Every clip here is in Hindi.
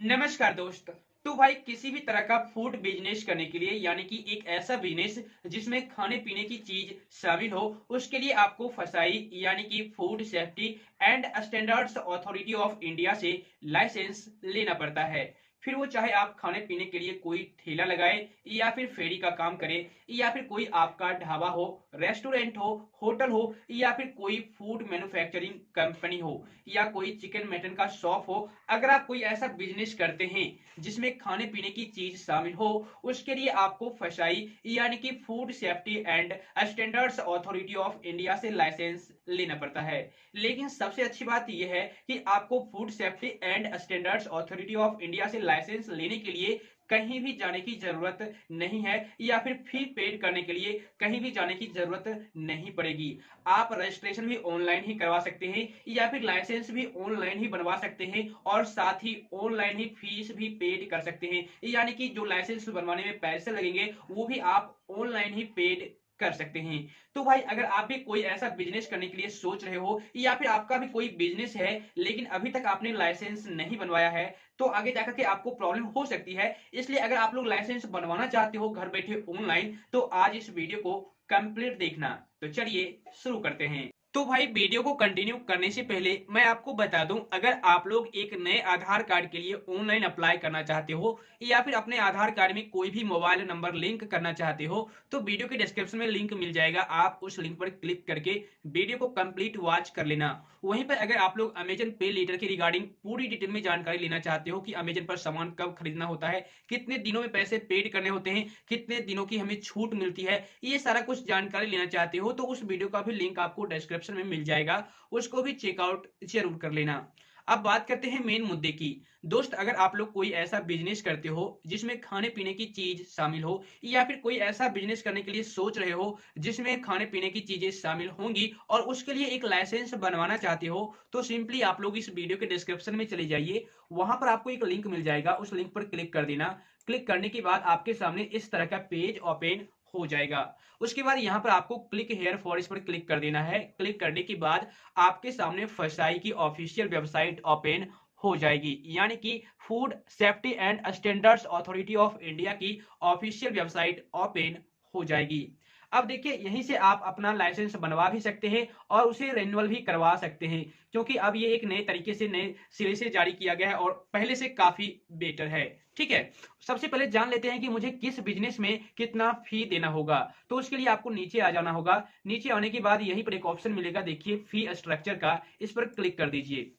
नमस्कार दोस्त। तो भाई किसी भी तरह का फूड बिजनेस करने के लिए यानी कि एक ऐसा बिजनेस जिसमें खाने पीने की चीज शामिल हो, उसके लिए आपको फसाई यानी कि food safety and standards authority of India से लाइसेंस लेना पड़ता है। फिर वो चाहे आप खाने पीने के लिए कोई ठेला लगाए या फिर फेरी का काम करे या फिर कोई आपका ढाबा हो, रेस्टोरेंट हो, होटल हो या फिर कोई फूड मैन्युफैक्चरिंग कंपनी हो या कोई चिकन मटन का शॉप हो। अगर आप कोई ऐसा बिजनेस करते हैं जिसमें खाने पीने की चीज शामिल हो, उसके लिए आपको फसाई यानी कि food safety and standards authority of India से लाइसेंस लेना पड़ता है। लेकिन सबसे अच्छी बात यह है कि आपको food safety and standards authority of India से लाइसेंस लेने के लिए कहीं भी जाने की जरूरत नहीं है या फिर फी पेड करने के लिए कहीं भी जाने की जरूरत नहीं पड़ेगी। आप रजिस्ट्रेशन भी ऑनलाइन ही करवा सकते हैं या फिर लाइसेंस भी ऑनलाइन ही बनवा सकते हैं और साथ ही ऑनलाइन ही फीस भी पेड कर सकते हैं, यानी कि जो लाइसेंस बनवाने में पैसे लगेंगे वो भी आप ऑनलाइन ही पेड कर सकते हैं। तो भाई अगर आप भी कोई ऐसा बिजनेस करने के लिए सोच रहे हो या फिर आपका भी कोई बिजनेस है लेकिन अभी तक आपने लाइसेंस नहीं बनवाया है, तो आगे जाकर के आपको प्रॉब्लम हो सकती है। इसलिए अगर आप लोग लाइसेंस बनवाना चाहते हो घर बैठे ऑनलाइन, तो आज इस वीडियो को कंप्लीट देखना। तो चलिए शुरू करते हैं। तो भाई वीडियो को कंटिन्यू करने से पहले मैं आपको बता दूं, अगर आप लोग एक नए आधार कार्ड के लिए ऑनलाइन अप्लाई करना चाहते हो या फिर अपने आधार कार्ड में कोई भी मोबाइल नंबर लिंक करना चाहते हो, तो वीडियो के डिस्क्रिप्शन में लिंक मिल जाएगा। आप उस लिंक पर क्लिक करके वीडियो को कंप्लीट वॉच कर लेना। वहीं पर अगर आप लोग अमेजन पे लेटर की रिगार्डिंग पूरी डिटेल में जानकारी लेना चाहते हो कि अमेजन पर सामान कब खरीदना होता है, कितने दिनों में पैसे पेड करने होते हैं, कितने दिनों की हमें छूट मिलती है, ये सारा कुछ जानकारी लेना चाहते हो, तो उस वीडियो का भी लिंक आपको डिस्क्रिप्शन में मिल जाएगा। उसको भी चेकआउट जरूर कर लेना। अब बात करते हैं मेन मुद्दे की। दोस्त, अगर आप लोग कोई ऐसा बिजनेस करते हो जिसमें खाने पीने की चीज शामिल हो या फिर कोई ऐसा बिजनेस करने के लिए सोच रहे हो जिसमें खाने पीने की चीजें शामिल होंगी और उसके लिए एक लाइसेंस बनवाना चाहते हो, तो सिंपली आप लोग इस वीडियो के डिस्क्रिप्शन में चले जाइए। वहां पर आपको एक लिंक मिल जाएगा, उस लिंक पर क्लिक कर देना। क्लिक करने के बाद आपके सामने इस तरह का पेज ओपन हो जाएगा। उसके बाद यहाँ पर आपको क्लिक हेयर फॉर इस पर क्लिक कर देना है। क्लिक करने के बाद आपके सामने फसाई की ऑफिशियल वेबसाइट ओपन हो जाएगी, यानी कि food safety and standards authority of India की ऑफिशियल वेबसाइट ओपन हो जाएगी। अब देखिए, यहीं से आप अपना लाइसेंस बनवा भी सकते हैं और उसे रिन्यूअल भी करवा सकते हैं, क्योंकि अब ये एक नए तरीके से नए सिरे से जारी किया गया है और पहले से काफी बेटर है। ठीक है, सबसे पहले जान लेते हैं कि मुझे किस बिजनेस में कितना फी देना होगा। तो उसके लिए आपको नीचे आ जाना होगा। नीचे आने के बाद यहीं पर एक ऑप्शन मिलेगा, देखिए फी स्ट्रक्चर का, इस पर क्लिक कर दीजिए।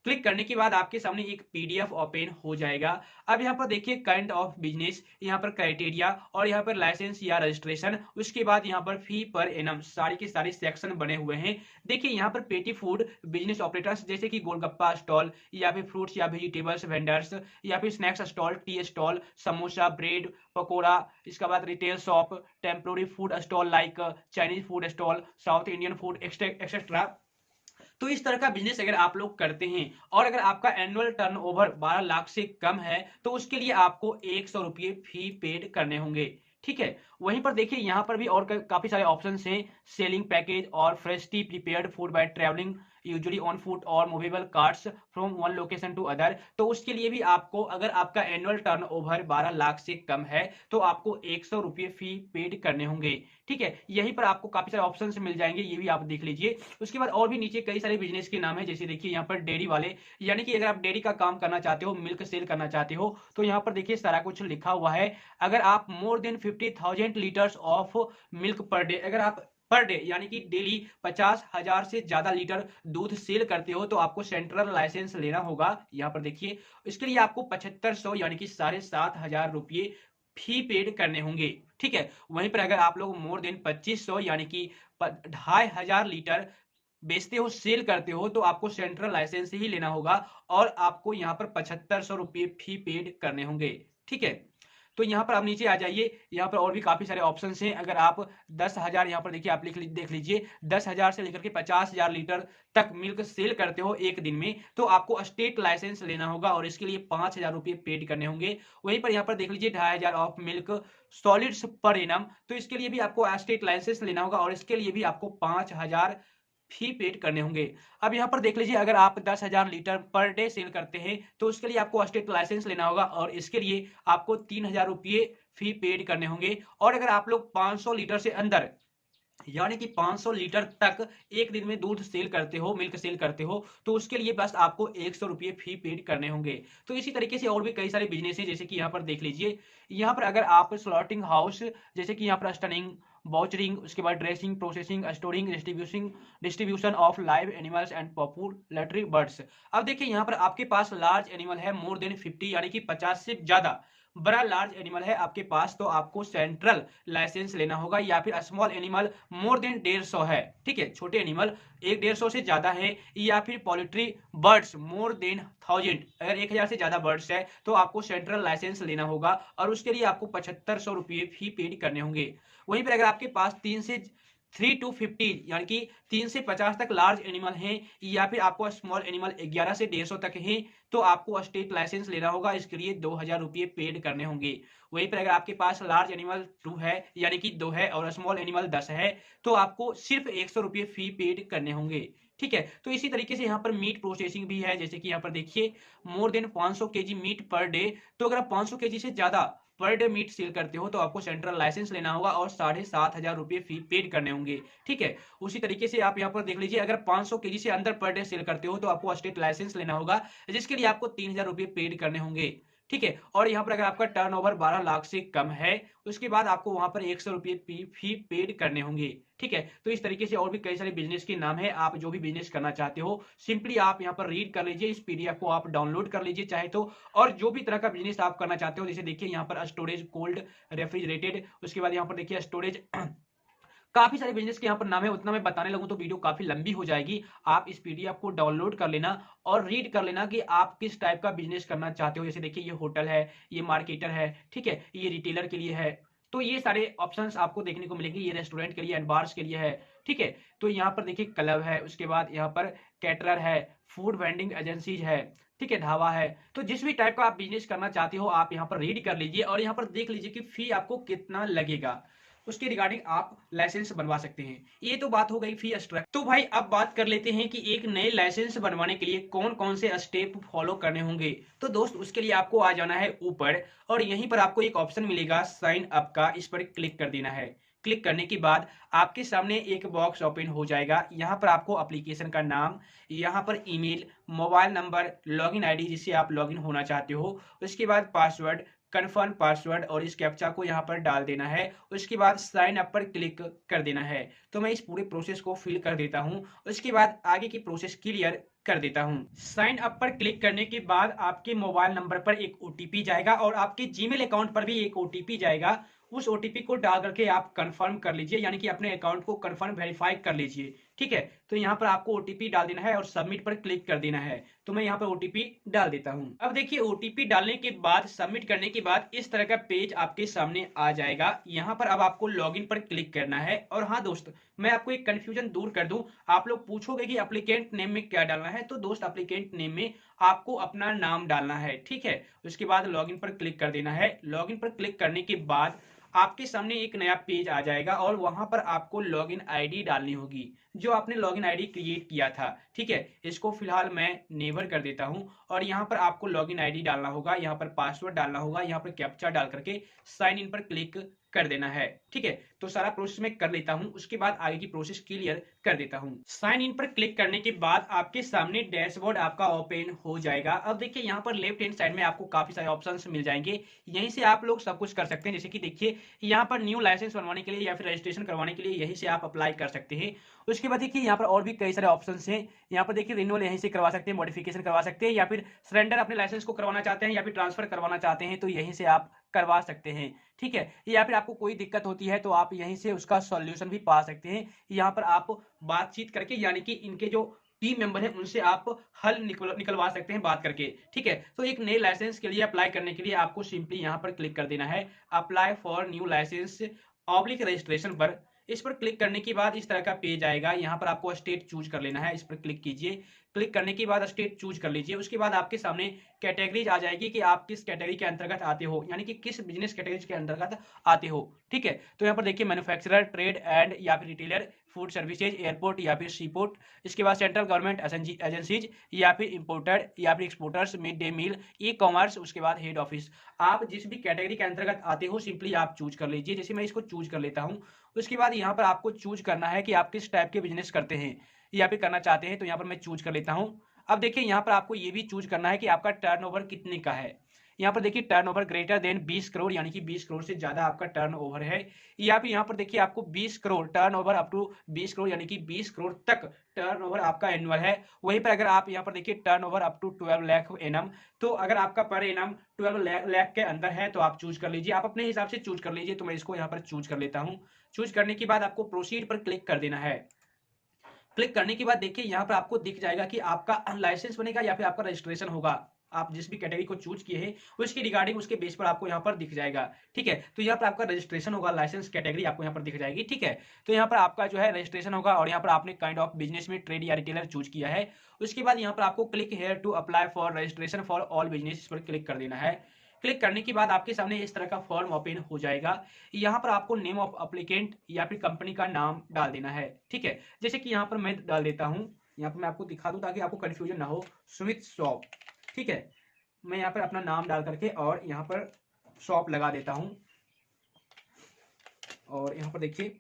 क्लिक करने के बाद आपके सामने एक पीडीएफ ओपन हो जाएगा। अब यहाँ पर देखिए काइंड ऑफ बिजनेस, यहाँ पर क्राइटेरिया और यहाँ पर लाइसेंस या रजिस्ट्रेशन, उसके बाद यहाँ पर फी पर एनम, सारी के सारे सेक्शन बने हुए हैं। देखिए यहाँ पर पेटी फूड बिजनेस ऑपरेटर्स जैसे कि गोलगप्पा स्टॉल या फिर फ्रूट्स या वेजिटेबल्स वेंडर्स या फिर snacks stall, tea stall, samosa, bread pakora, इसके बाद retail shop, temporary food stall like Chinese food stall, south Indian food etcetera. तो इस तरह का बिजनेस अगर आप लोग करते हैं और अगर आपका एनुअल टर्नओवर 12 लाख से कम है, तो उसके लिए आपको 100 रुपये फी पेड करने होंगे। ठीक है, वहीं पर देखिए यहाँ पर भी और काफी सारे ऑप्शंस हैं। सेलिंग पैकेज और freshly prepared food by travelling usually on foot और movable carts from one location to other. तो उसके लिए भी आपको, अगर आपका एनुअल टर्नओवर 12 लाख से कम है, तो आपको 100 रुपये फी पेड करने होंगे। ठीक है, यहीं पर आपको काफी सारे ऑप्शंस मिल जाएंगे, ये भी आप देख लीजिए। उसके बाद और भी नीचे कई सारे बिजनेस के नाम है, जैसे देखिए यहाँ पर डेयरी वाले, यानी कि अगर आप डेयरी का काम करना चाहते हो, मिल्क सेल करना चाहते हो, तो यहाँ पर देखिए सारा कुछ लिखा हुआ है। अगर आप more than 50,000 litres of milk per day, अगर आप पर डे यानी कि डेली 50,000 से ज्यादा लीटर दूध सेल करते हो, तो आपको सेंट्रल लाइसेंस लेना होगा। यहाँ पर देखिए, इसके लिए आपको 7500 यानी कि 7,500 रुपये फी पेड करने होंगे। ठीक है, वहीं पर अगर आप लोग मोर देन 2500 यानी कि 2,500 लीटर बेचते हो, सेल करते हो, तो आपको सेंट्रल लाइसेंस ही लेना होगा और आपको यहाँ पर 7500 रुपये फी पेड करने होंगे। ठीक है, तो यहाँ पर आप नीचे आ जाइए। यहाँ पर और भी काफी सारे ऑप्शंस हैं। अगर आप 10,000, यहाँ पर देखिए आप देख लीजिए, 10,000 से लेकर के 50,000 लीटर तक मिल्क सेल करते हो एक दिन में, तो आपको स्टेट लाइसेंस लेना होगा और इसके लिए 5,000 रुपये पेड करने होंगे। वहीं पर यहाँ पर देख लीजिए 2,500 of milk solids per annum, तो इसके लिए भी आपको स्टेट लाइसेंस लेना होगा और इसके लिए भी आपको 5,000 फी पेड करने होंगे। अब यहाँ पर देख लीजिए, अगर आप 10,000 लीटर पर डे सेल करते हैं तो उसके लिए आपको स्टेट लाइसेंस लेना होगा और इसके लिए आपको 3,000 रुपये फी पेड करने होंगे। और अगर आप लोग 500 लीटर से अंदर यानी कि 500 लीटर तक एक दिन में दूध सेल करते हो, मिल्क सेल करते हो, तो उसके लिए बस आपको 100 रुपये फी पेड करने होंगे। तो इसी तरीके से और भी कई सारे बिजनेस हैं, जैसे कि यहाँ पर देख लीजिए, यहाँ पर अगर आप स्लॉटिंग हाउस, जैसे कि यहाँ पर स्टनिंग, बॉचरिंग, उसके बाद dressing, processing, storing, distribution of live animals and poultry birds. अब देखिए, यहाँ पर आपके पास लार्ज एनिमल है मोर देन 50 यानी कि 50 से ज्यादा बड़ा लार्ज एनिमल है आपके पास, तो आपको सेंट्रल लाइसेंस लेना होगा। या फिर स्मॉल एनिमल मोर देन 150 है, ठीक है, छोटे एनिमल 150 से ज्यादा है। या फिर पोल्ट्री बर्ड्स मोर देन 1000, अगर 1000 से ज्यादा बर्ड्स है तो आपको सेंट्रल लाइसेंस लेना होगा और उसके लिए आपको 7500 रुपये फी पेड करने होंगे। वहीं पर अगर आपके पास 3 to 50 यानी कि 3 से 50 तक लार्ज एनिमल हैं, या फिर आपको स्मॉल एनिमल 11 से 150 तक हैं, तो आपको स्टेट लाइसेंस लेना होगा। इसके लिए 2000 रुपये पेड करने होंगे। वहीं पर अगर आपके पास लार्ज एनिमल 2 है यानी कि 2 है और स्मॉल एनिमल 10 है, तो आपको सिर्फ 100 रुपये फी पेड करने होंगे। ठीक है, तो इसी तरीके से यहाँ पर मीट प्रोसेसिंग भी है, जैसे कि यहाँ पर देखिए, more than 500 KG meat per day. तो अगर आप 500 केजी से ज्यादा पर डे मीट सेल करते हो तो आपको सेंट्रल लाइसेंस लेना होगा और 7500 रुपये फी पेड करने होंगे। ठीक है, उसी तरीके से आप यहाँ पर देख लीजिए, अगर 500 केजी से अंदर पर डे सेल करते हो तो आपको स्टेट लाइसेंस लेना होगा, जिसके लिए आपको 3000 रुपये पेड करने होंगे। ठीक है, और यहाँ पर अगर आपका टर्नओवर 12 लाख से कम है, उसके बाद आपको वहां पर 100 रुपये फी पेड करने होंगे। ठीक है, तो इस तरीके से और भी कई सारे बिजनेस के नाम है। आप जो भी बिजनेस करना चाहते हो सिंपली आप यहाँ पर रीड कर लीजिए, इस पीडीएफ को आप डाउनलोड कर लीजिए चाहे तो। और जो भी तरह का बिजनेस आप करना चाहते हो, जैसे देखिए यहाँ पर स्टोरेज कोल्ड रेफ्रिजरेटेड, उसके बाद यहाँ पर देखिए स्टोरेज, काफी सारे बिजनेस के यहाँ पर नाम है। उतना मैं बताने लगूं तो वीडियो काफी लंबी हो जाएगी। आप इस पीडीएफ को डाउनलोड कर लेना और रीड कर लेना कि आप किस टाइप का बिजनेस करना चाहते हो। जैसे देखिए, ये होटल है, ये मार्केटर है, ठीक है, ये रिटेलर के लिए है, तो ये सारे ऑप्शंस आपको देखने को मिलेंगे। ये रेस्टोरेंट के लिए एंड बार्स के लिए है। ठीक है, तो यहाँ पर देखिए क्लब है, उसके बाद यहाँ पर कैटरर है, फूड वेंडिंग एजेंसीज है, ठीक है, ढाबा है। तो जिस भी टाइप का आप बिजनेस करना चाहते हो आप यहाँ पर रीड कर लीजिए और यहाँ पर देख लीजिए कि फी आपको कितना लगेगा, उसके रिगार्डिंग आप लाइसेंस बनवा सकते हैं। ये तो बात हो गई फी स्ट्रक्चर। तो भाई अब बात कर लेते हैं कि एक नए लाइसेंस बनवाने के लिए कौन कौन से स्टेप फॉलो करने होंगे। तो दोस्त उसके लिए आपको आ जाना है ऊपर और यहीं पर आपको एक ऑप्शन मिलेगा साइन अप का, इस पर क्लिक कर देना है। क्लिक करने के बाद आपके सामने एक बॉक्स ओपन हो जाएगा। यहाँ पर आपको एप्लीकेशन का नाम, यहाँ पर email, mobile number, login ID जिससे आप लॉगिन होना चाहते हो, उसके बाद पासवर्ड, कन्फर्म पासवर्ड और इस कैप्चा को यहाँ पर डाल देना है। उसके बाद साइन अप पर क्लिक कर देना है। तो मैं इस पूरे प्रोसेस को फिल कर देता हूँ, उसके बाद आगे की प्रोसेस क्लियर कर देता हूँ। साइन अप पर क्लिक करने के बाद आपके मोबाइल नंबर पर एक ओटीपी जाएगा और आपके जीमेल अकाउंट पर भी एक ओटीपी जाएगा। उस ओटीपी को डाल करके आप कंफर्म कर लीजिए, यानी कि अपने अकाउंट को कंफर्म वेरीफाई कर लीजिए। ठीक है, तो यहाँ पर आपको ओटीपी डाल देना है और सबमिट पर क्लिक कर देना है। तो मैं यहाँ पर ओटीपी डाल देता हूँ। अब देखिए, ओटीपी डालने के बाद सबमिट करने के बाद इस तरह का पेज आपके सामने आ जाएगा। यहाँ पर अब आपको लॉगिन पर क्लिक करना है। और हाँ दोस्त, मैं आपको एक कंफ्यूजन दूर कर दूं, आप लोग पूछोगे कि एप्लीकेंट नेम में क्या डालना है। तो दोस्त, एप्लीकेंट नेम में आपको अपना नाम डालना है। ठीक है, उसके बाद लॉगिन पर क्लिक कर देना है। लॉगिन पर क्लिक करने के बाद आपके सामने एक नया पेज आ जाएगा और वहां पर आपको लॉगिन आईडी डालनी होगी, जो आपने लॉगिन आईडी क्रिएट किया था। ठीक है, इसको फिलहाल मैं नेवर कर देता हूं और यहाँ पर आपको लॉगिन आईडी डालना होगा, यहाँ पर पासवर्ड डालना होगा, यहाँ पर कैप्चा डाल करके साइन इन पर क्लिक कर देना है। ठीक है, तो सारा प्रोसेस मैं कर लेता हूं, उसके बाद आगे की प्रोसेस क्लियर कर देता हूं। साइन इन पर क्लिक करने के बाद आपके सामने डैशबोर्ड आपका ओपन हो जाएगा। अब देखिए, यहाँ पर लेफ्ट हैंड साइड में आपको काफी सारे ऑप्शंस मिल जाएंगे, यहीं से आप लोग सब कुछ कर सकते हैं। जैसे कि देखिए, यहाँ पर न्यू लाइसेंस बनवाने के लिए या फिर रजिस्ट्रेशन करवाने के लिए यहीं से आप अप्लाई कर सकते हैं। उसके बाद देखिए, यहाँ पर और भी कई सारे ऑप्शन हैं। यहाँ पर देखिए, रिन्यूअल यहीं से करवा सकते हैं, मॉडिफिकेशन करवा सकते हैं, या फिर सरेंडर अपने लाइसेंस को करवाना चाहते हैं या फिर ट्रांसफर करवाना चाहते हैं तो यहीं से आप करवा सकते हैं। ठीक है, या फिर आपको कोई दिक्कत होती है तो आप यहीं से उसका सॉल्यूशन भी पा सकते हैं। यहाँ पर आप बातचीत करके, यानी कि इनके जो टीम मेंबर हैं उनसे आप हल निकलवा सकते हैं बात करके। ठीक है, तो एक नए लाइसेंस के लिए अप्लाई करने के लिए आपको सिंपली यहाँ पर क्लिक कर देना है, apply for new license oblique registration पर। इस पर क्लिक करने के बाद इस तरह का पेज आएगा। यहाँ पर आपको स्टेट चूज कर लेना है, इस पर क्लिक कीजिए। क्लिक करने के बाद स्टेट चूज कर लीजिए। उसके बाद आपके सामने कैटेगरीज आ जाएगी कि आप किस कैटेगरी के अंतर्गत आते हो, यानी कि किस बिजनेस कैटेगरी के अंतर्गत आते हो। ठीक है, तो यहाँ पर देखिए मैन्युफैक्चरर, ट्रेड एंड या फिर रिटेलर, फूड सर्विसेज, एयरपोर्ट या फिर सी पोर्ट, इसके बाद सेंट्रल गवर्नमेंट एजेंसीज या फिर इंपोर्टर या फिर exporters, mid day meal, e commerce, उसके बाद हेड ऑफिस। आप जिस भी कैटेगरी के अंतर्गत आते हो सिंपली आप चूज कर लीजिए। जैसे मैं इसको चूज कर लेता हूँ, उसके बाद यहाँ पर आपको चूज करना है कि आप किस टाइप के बिजनेस करते हैं या फिर करना चाहते हैं। तो यहाँ पर मैं चूज कर लेता हूँ। अब देखिए यहाँ पर आपको ये भी चूज करना है कि आपका टर्नओवर कितने का है। यहाँ पर देखिए टर्नओवर ग्रेटर देन 20 करोड़, यानी कि 20 करोड़ से ज्यादा आपका टर्नओवर है, या फिर यहाँ पर देखिए आपको 20 crore turnover up to 20 crore, यानी कि 20 करोड़ तक टर्नओवर आपका एनुअल है। वहीं पर अगर आप यहाँ पर देखिए turnover up to 12 lakh annum, तो अगर आपका पर एनम 12 लाख के अंदर है तो आप चूज कर लीजिए। आप अपने हिसाब से चूज कर लीजिए। तो मैं इसको यहाँ पर चूज कर लेता हूँ। चूज करने के बाद आपको प्रोसीड पर क्लिक कर देना है। क्लिक करने के बाद देखिए यहाँ पर आपको दिख जाएगा कि आपका लाइसेंस बनेगा या फिर आपका रजिस्ट्रेशन होगा। आप जिस भी कैटेगरी को चूज किए हैं उसकी रिगार्डिंग उसके बेस पर आपको यहाँ पर दिख जाएगा। ठीक है, तो यहाँ पर आपका रजिस्ट्रेशन होगा, लाइसेंस कैटेगरी आपको यहाँ पर दिख जाएगी। ठीक है, तो यहाँ पर आपका जो है रजिस्ट्रेशन होगा और यहाँ पर आपने काइंड ऑफ बिजनेस में ट्रेड या रिटेलर चूज किया है। उसके बाद यहाँ पर आपको click here to apply for registration for all business, इस पर क्लिक कर देना है। क्लिक करने के बाद आपके सामने इस तरह का फॉर्म ओपन हो जाएगा। यहाँ पर आपको नेम ऑफ एप्लीकेंट या फिर कंपनी का नाम डाल देना है। ठीक है, जैसे कि यहाँ पर मैं डाल देता हूँ, यहाँ पर मैं आपको दिखा दूं ताकि आपको कंफ्यूजन ना हो, स्मिथ शॉप। ठीक है, मैं यहाँ पर अपना नाम डाल करके और यहाँ पर शॉप लगा देता हूँ। और यहाँ पर देखिए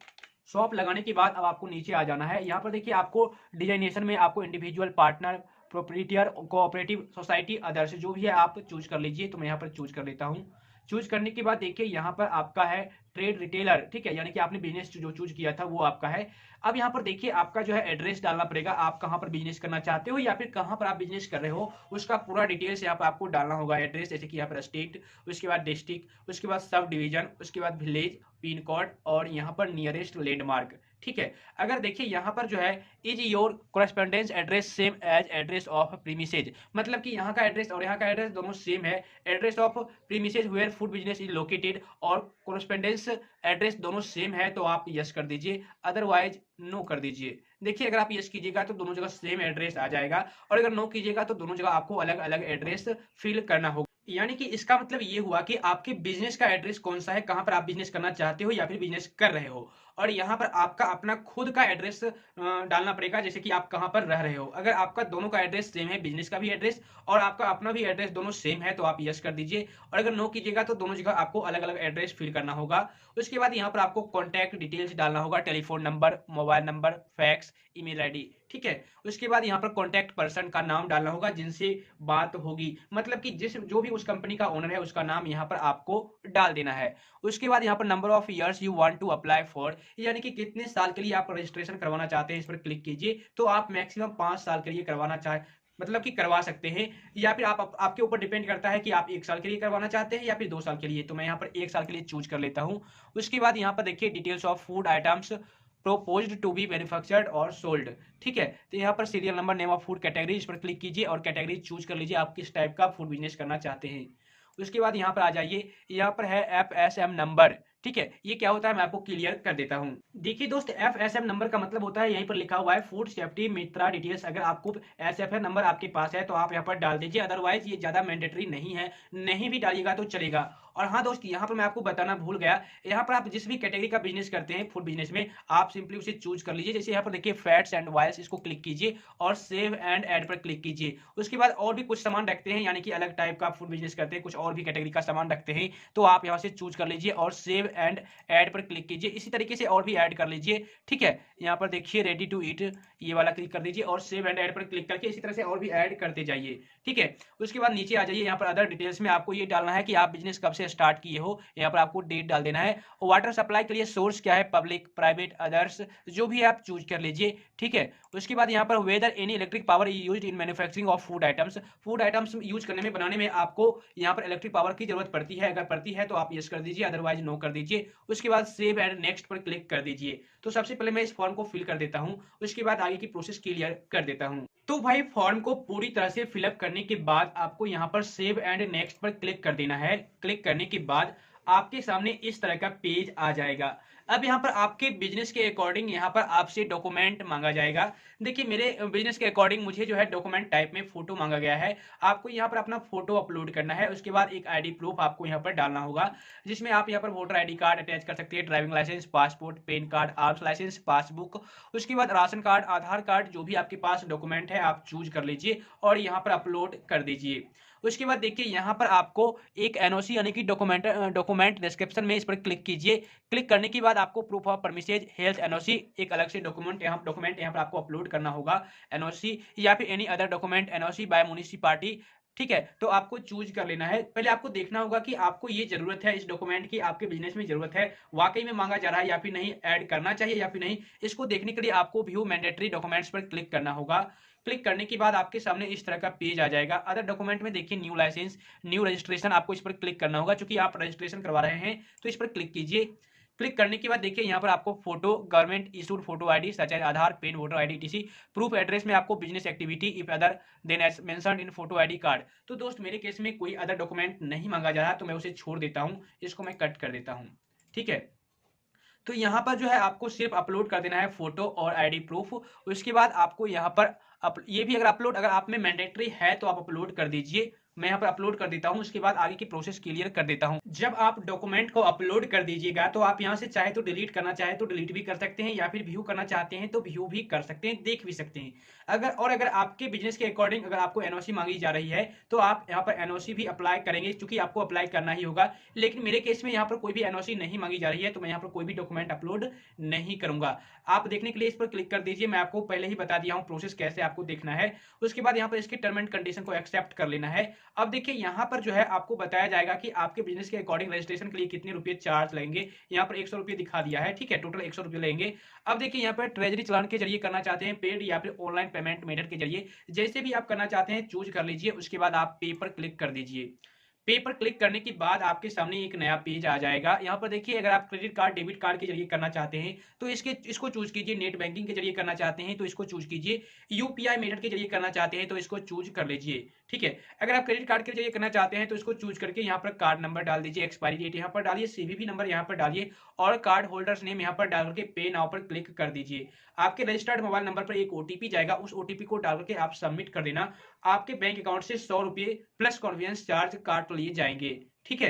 शॉप लगाने के बाद अब आपको नीचे आ जाना है। यहाँ पर देखिए आपको डिजाइनेशन में आपको individual, partner, proprietor, cooperative, society, others जो भी है आप चूज कर लीजिए। तो मैं यहाँ पर चूज कर लेता हूँ। चूज करने के बाद देखिए यहाँ पर आपका है ट्रेड रिटेलर। ठीक है, यानी कि आपने बिजनेस जो चूज किया था वो आपका है। अब यहाँ पर देखिए आपका जो है एड्रेस डालना पड़ेगा, आप कहाँ पर बिजनेस करना चाहते हो या फिर कहाँ पर आप बिजनेस कर रहे हो उसका पूरा डिटेल्स यहाँ पर आपको डालना होगा। एड्रेस जैसे कि यहाँ पर स्टेट, उसके बाद डिस्ट्रिक्ट, उसके बाद सब डिवीजन, उसके बाद विलेज, पिन कोड और यहाँ पर नियरेस्ट लैंडमार्क। ठीक है, अगर देखिए यहाँ पर जो है is your correspondence address same as address of premises, मतलब कि यहाँ का एड्रेस और यहाँ का एड्रेस दोनों सेम है। Address of premises where food business is located और कोरेस्पोंडेंस एड्रेस दोनों सेम है तो आप यस कर दीजिए, अदरवाइज नो कर दीजिए। देखिए अगर आप यस कीजिएगा तो दोनों जगह सेम एड्रेस आ जाएगा और अगर नो कीजिएगा तो दोनों जगह आपको अलग अलग एड्रेस फिल करना होगा। यानी कि इसका मतलब ये हुआ कि आपके बिजनेस का एड्रेस कौन सा है, कहां पर आप बिजनेस करना चाहते हो या फिर बिजनेस कर रहे हो, और यहाँ पर आपका अपना खुद का एड्रेस डालना पड़ेगा, जैसे कि आप कहां पर रह रहे हो। अगर आपका दोनों का एड्रेस सेम है, बिजनेस का भी एड्रेस और आपका अपना भी एड्रेस दोनों सेम है तो आप यस कर दीजिए, और अगर नो कीजिएगा तो दोनों जगह आपको अलग अलग एड्रेस फिल करना होगा। उसके बाद यहाँ पर आपको कॉन्टैक्ट डिटेल्स डालना होगा, telephone number, mobile number, fax, email ID. ठीक है, उसके बाद यहाँ पर कॉन्टैक्ट पर्सन का नाम डालना होगा जिनसे बात होगी, मतलब कि जिस जो भी उस कंपनी का ओनर है उसका नाम यहाँ पर आपको डाल देना है। उसके बाद यहाँ पर number of years you want to apply for, यानी कि कितने साल के लिए आप रजिस्ट्रेशन करवाना चाहते हैं, इस पर क्लिक कीजिए। तो आप मैक्सिमम 5 साल के लिए करवाना चाहे मतलब कि करवा सकते हैं, या फिर आपके ऊपर डिपेंड करता है कि आप 1 साल के लिए करवाना चाहते हैं या फिर 2 साल के लिए। तो मैं यहाँ पर 1 साल के लिए चूज कर लेता हूँ। उसके बाद यहाँ पर देखिए details of food items proposed to be manufactured और सोल्ड। ठीक है, तो यहाँ पर serial number, name of food, category, इस पर क्लिक कीजिए और कैटेगरी चूज कर लीजिए आप किस टाइप का फूड बिजनेस करना चाहते हैं। उसके बाद यहाँ पर आ जाइए, यहाँ पर है FSM नंबर। ठीक है, ये क्या होता है मैं आपको क्लियर कर देता हूँ। देखिए दोस्त, FSM नंबर का मतलब होता है, यहीं पर लिखा हुआ है फूड सेफ्टी मित्रा डिटेल्स। अगर आपको SFN नंबर आपके पास है तो आप यहाँ पर डाल दीजिए, अदरवाइज ये ज्यादा मैंडेटरी नहीं है, नहीं भी डालिएगा तो चलेगा। और हाँ दोस्त, यहाँ पर मैं आपको बताना भूल गया, यहाँ पर आप जिस भी कैटेगरी का बिजनेस करते हैं फूड बिजनेस में, आप सिंपली उसे चूज कर लीजिए। जैसे यहाँ पर देखिए फैट्स एंड ऑयल्स, इसको क्लिक कीजिए और सेव एंड ऐड पर क्लिक कीजिए। उसके बाद और भी कुछ सामान रखते हैं, यानी कि अलग टाइप का फूड बिजनेस करते हैं, कुछ और भी कैटेगरी का सामान रखते हैं, तो आप यहाँ से चूज कर लीजिए और सेव एंड ऐड पर क्लिक कीजिए। इसी तरीके से और भी ऐड कर लीजिए। ठीक है, यहाँ पर देखिए रेडी टू ईट, ये वाला क्लिक कर दीजिए और सेव एंड ऐड पर क्लिक करके इसी तरह से और भी ऐड करते जाइए। ठीक है, उसके बाद नीचे आ जाइए, यहाँ पर अदर डिटेल्स में आपको ये डालना है कि आप बिजनेस कब से स्टार्ट किए हो, यहाँ पर आपको डेट डाल देना है। वाटर सप्लाई के लिए सोर्स क्या है, पब्लिक, प्राइवेट, अदर्स, जो भी आप चूज कर लीजिए। ठीक है, उसके बाद यहाँ पर whether any electric power used in manufacturing of food items, food items use करने में, बनाने में आपको यहाँ पर इलेक्ट्रिक पावर की जरूरत पड़ती है, अगर पड़ती है तो आप यस कर दीजिए, अदरवाइज नो कर दीजिए। उसके बाद सेव एंड नेक्स्ट पर क्लिक कर दीजिए। तो सबसे पहले मैं इस फॉर्म को फिल कर देता हूँ, उसके बाद आगे की प्रोसेस क्लियर कर देता हूँ। तो भाई फॉर्म को पूरी तरह से फिलअप करने के बाद आपको यहाँ पर सेव एंड नेक्स्ट पर क्लिक कर देना है। क्लिक करने के बाद आपके सामने इस तरह का पेज आ जाएगा। अब यहाँ पर आपके बिजनेस के अकॉर्डिंग यहाँ पर आपसे डॉक्यूमेंट मांगा जाएगा। देखिए मेरे बिजनेस के अकॉर्डिंग मुझे जो है डॉक्यूमेंट टाइप में फोटो मांगा गया है। आपको यहाँ पर अपना फोटो अपलोड करना है, उसके बाद एक आईडी प्रूफ आपको यहाँ पर डालना होगा, जिसमें आप यहाँ पर वोटर आईडी कार्ड अटैच कर सकते हैं, driving license, passport, PAN card, arms license, passbook, उसके बाद राशन कार्ड, आधार कार्ड, जो भी आपके पास डॉक्यूमेंट है आप चूज कर लीजिए और यहाँ पर अपलोड कर दीजिए। उसके बाद देखिए यहाँ पर आपको एक एनओसी यानी कि डॉक्यूमेंट डिस्क्रिप्शन में इस पर क्लिक कीजिए। क्लिक करने के बाद आपको proof of premises, health NOC, एक अलग से डॉक्यूमेंट यहाँ पर आपको अपलोड करना होगा, एनओसी या फिर any other document, NOC by municipality. ठीक है, तो आपको चूज कर लेना है। पहले आपको देखना होगा कि आपको ये जरूरत है, इस डॉक्यूमेंट की आपके बिजनेस में जरूरत है, वाकई में मांगा जा रहा है या फिर नहीं, ऐड करना चाहिए या फिर नहीं। इसको देखने के लिए आपको व्यू मैंडेटरी डॉक्यूमेंट्स पर क्लिक करना होगा। क्लिक करने के बाद आपके सामने इस तरह का पेज आ जाएगा। अदर डॉक्यूमेंट में देखिए न्यू लाइसेंस, न्यू रजिस्ट्रेशन, आपको इस पर क्लिक करना होगा क्योंकि आप रजिस्ट्रेशन करवा रहे हैं, तो इस पर क्लिक कीजिए। क्लिक करने के बाद देखिए यहाँ पर आपको photo, government issued photo ID such as Aadhaar, PAN, voter ID, TC, proof address में आपको business activity if other than as mentioned in photo ID card. तो दोस्त मेरे केस में कोई अदर डॉक्यूमेंट नहीं मांगा जा रहा, तो मैं उसे छोड़ देता हूँ, इसको मैं कट कर देता हूँ। ठीक है, तो यहाँ पर जो है आपको सिर्फ अपलोड कर देना है फोटो और आईडी प्रूफ। उसके बाद आपको यहाँ पर ये भी अगर आप में मैंडेटरी है तो आप अपलोड कर दीजिए। मैं यहाँ पर अपलोड कर देता हूँ, उसके बाद आगे की प्रोसेस क्लियर कर देता हूँ। जब आप डॉक्यूमेंट को अपलोड कर दीजिएगा तो आप यहाँ से चाहे तो डिलीट करना चाहे तो डिलीट भी कर सकते हैं, या फिर व्यू करना चाहते हैं तो व्यू भी कर सकते हैं, देख भी सकते हैं। अगर आपके बिजनेस के अकॉर्डिंग अगर आपको एनओसी मांगी जा रही है तो आप यहाँ पर एनओसी भी अप्लाई करेंगे, क्योंकि आपको अप्लाई करना ही होगा। लेकिन मेरे केस में यहाँ पर कोई भी एनओसी नहीं मांगी जा रही है, तो मैं यहाँ पर कोई भी डॉक्यूमेंट अपलोड नहीं करूंगा। आप देखने के लिए इस पर क्लिक कर दीजिए। मैं आपको पहले ही बता दिया हूँ प्रोसेस कैसे आपको देखना है। उसके बाद यहाँ पर इसके टर्म एंड कंडीशन को एक्सेप्ट कर लेना है। अब देखिए यहाँ पर जो है आपको बताया जाएगा कि आपके बिजनेस के अकॉर्डिंग रजिस्ट्रेशन के लिए कितने रुपए चार्ज लेंगे। यहाँ पर 100 रुपये दिखा दिया है, ठीक है, टोटल 100 रुपये लेंगे। अब देखिए यहाँ पर ट्रेजरी चालान के जरिए करना चाहते हैं, पेड या फिर ऑनलाइन पेमेंट मेथड के जरिए, जैसे भी आप करना चाहते हैं चूज कर लीजिए। उसके बाद आप पे पर क्लिक कर दीजिए। पे पर क्लिक करने के बाद आपके सामने एक नया पेज आ जाएगा। यहाँ पर देखिए अगर आप क्रेडिट कार्ड, डेबिट कार्ड के जरिए करना चाहते हैं तो इसको चूज कीजिए। नेट बैंकिंग के जरिए करना चाहते हैं तो इसको चूज कीजिए। यूपीआई मेथड के जरिए करना चाहते हैं तो इसको चूज कर लीजिए। ठीक है, अगर आप क्रेडिट कार्ड के जरिए करना चाहते हैं तो इसको चूज करके यहाँ पर कार्ड नंबर डाल दीजिए, एक्सपायरी डेट यहाँ पर डालिए, सीवीवी नंबर यहाँ पर डालिए और कार्ड होल्डर्स नेम यहाँ पर डाल करके पे नाउ पर क्लिक कर दीजिए। आपके रजिस्टर्ड मोबाइल नंबर पर एक ओटीपी जाएगा, उस ओटीपी को डाल करके आप सबमिट कर देना। आपके बैंक अकाउंट से 100 रुपये प्लस कन्वीनियंस चार्ज काट लिए जाएंगे। ठीक है,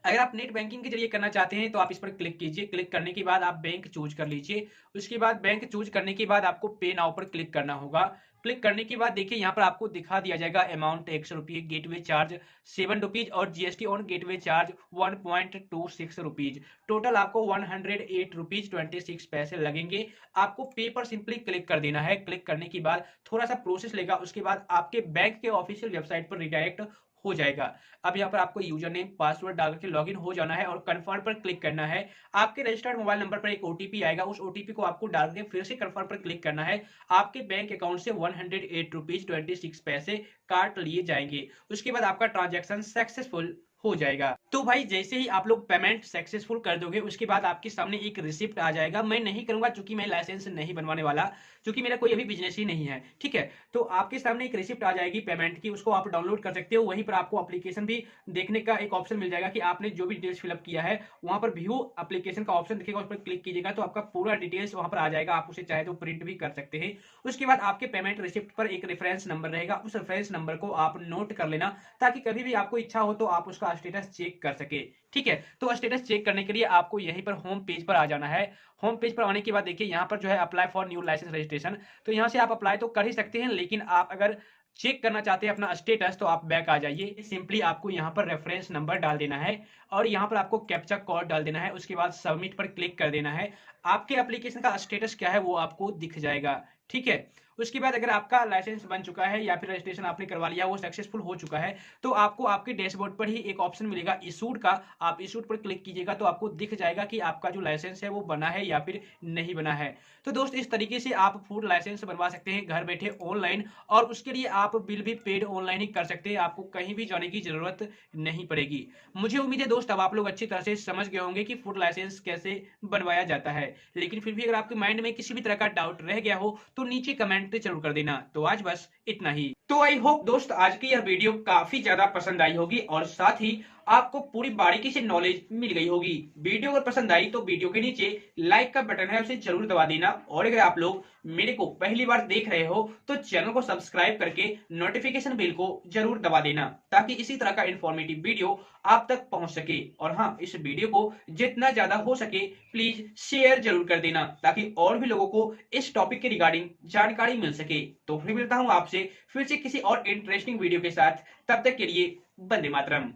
अगर आप नेट बैंकिंग के जरिए करना चाहते हैं तो आप इस पर क्लिक कीजिए। क्लिक करने के बाद आप बैंक चूज कर लीजिए। उसके बाद बैंक चूज करने के बाद आपको पे नाउ पर क्लिक करना होगा। क्लिक करने के बाद देखिए यहाँ पर आपको दिखा दिया जाएगा अमाउंट 100 रुपये, गेटवे चार्ज 7 रुपीज और GST on gateway charge 1.26 rupees. Total आपको 108 रुपीज 26 पैसे लगेंगे। आपको पे पर सिंपली क्लिक कर देना है। क्लिक करने के बाद थोड़ा सा प्रोसेस लेगा, उसके बाद आपके बैंक के ऑफिशियल वेबसाइट पर रिडायरेक्ट हो जाएगा। अब यहाँ पर आपको यूजर नेम पासवर्ड डाल के लॉगिन हो जाना है और कंफर्म पर क्लिक करना है। आपके रजिस्टर्ड मोबाइल नंबर पर एक ओटीपी आएगा, उस ओटीपी को आपको डाल के फिर से कंफर्म पर क्लिक करना है। आपके बैंक अकाउंट से 108 रुपीज 26 पैसे काट लिए जाएंगे। उसके बाद आपका ट्रांजैक्शन सक्सेसफुल हो जाएगा। तो भाई जैसे ही आप लोग पेमेंट सक्सेसफुल कर दोगे उसके बाद आपके सामने एक रिसिप्ट आ जाएगा। मैं नहीं करूंगा क्योंकि मैं लाइसेंस नहीं बनवाने वाला, क्योंकि मेरा कोई अभी बिजनेस ही नहीं है। ठीक है, तो आपके सामने एक रिसिप्ट आ जाएगी पेमेंट की, उसको आप डाउनलोड कर सकते हो। वहीं पर आपको एप्लीकेशन भी देखने का एक ऑप्शन मिल जाएगा कि आपने जो भी डिटेल्स फिलअप किया है, वहां पर व्यू एप्लीकेशन का ऑप्शन दिखेगा, उस पर क्लिक कीजिएगा तो आपका पूरा डिटेल्स वहां पर आ जाएगा। आप उसे चाहे तो प्रिंट भी कर सकते हैं। उसके बाद आपके पेमेंट रिसिप्ट पर एक रेफरेंस नंबर रहेगा, उस रेफरेंस नंबर को आप नोट कर लेना ताकि कभी भी आपको इच्छा हो तो आप उसका स्टेटस चेक कर सके। ठीक है, तो स्टेटस चेक करने के लिए आपको यहीं पर होम पेज पर आ जाना है। होम पेज पर आने के बाद देखिए यहाँ पर जो है apply for new license registration, तो यहाँ से आप अप्लाई तो कर ही सकते हैं, लेकिन आप अगर चेक करना चाहते हैं अपना स्टेटस तो आप बैक आ जाइए। सिंपली आपको यहाँ पर रेफरेंस नंबर डाल देना है और यहाँ पर आपको कैप्चा कोड डाल देना है। उसके बाद सबमिट पर क्लिक कर देना है। आपके एप्लीकेशन का स्टेटस क्या है वो आपको दिख जाएगा। ठीक है, उसके बाद अगर आपका लाइसेंस बन चुका है या फिर रजिस्ट्रेशन आपने करवा लिया, वो सक्सेसफुल हो चुका है, तो आपको आपके डैशबोर्ड पर ही एक ऑप्शन मिलेगा इशूड का। आप इशूड पर क्लिक कीजिएगा तो आपको दिख जाएगा कि आपका जो लाइसेंस है वो बना है या फिर नहीं बना है। तो दोस्त इस तरीके से आप फूड लाइसेंस बनवा सकते हैं घर बैठे ऑनलाइन, और उसके लिए आप बिल भी पेड ऑनलाइन ही कर सकते हैं। आपको कहीं भी जाने की जरूरत नहीं पड़ेगी। मुझे उम्मीद है दोस्त अब आप लोग अच्छी तरह से समझ गए होंगे कि फूड लाइसेंस कैसे बनवाया जाता है। लेकिन फिर भी अगर आपके माइंड में किसी भी तरह का डाउट रह गया हो तो नीचे कमेंट कमेंट जरूर कर देना। तो आज बस इतना ही। तो आई होप दोस्त आज की यह वीडियो काफी ज्यादा पसंद आई होगी और साथ ही आपको पूरी बारीकी से नॉलेज मिल गई होगी। वीडियो अगर पसंद आई तो वीडियो के नीचे लाइक का बटन है उसे जरूर दबा देना और अगर आप लोग मेरे को पहली बार देख रहे हो तो चैनल को सब्सक्राइब करके नोटिफिकेशन बेल को जरूर दबा देना ताकि इसी तरह का इंफॉर्मेटिव वीडियो आप तक पहुंच सके। और हाँ, इस वीडियो को जितना ज्यादा हो सके प्लीज शेयर जरूर कर देना ताकि और भी लोगों को इस टॉपिक के रिगार्डिंग जानकारी मिल सके। तो फिर मिलता हूं आपसे फिर से किसी और इंटरेस्टिंग वीडियो के साथ, तब तक के लिए वंदे मातरम।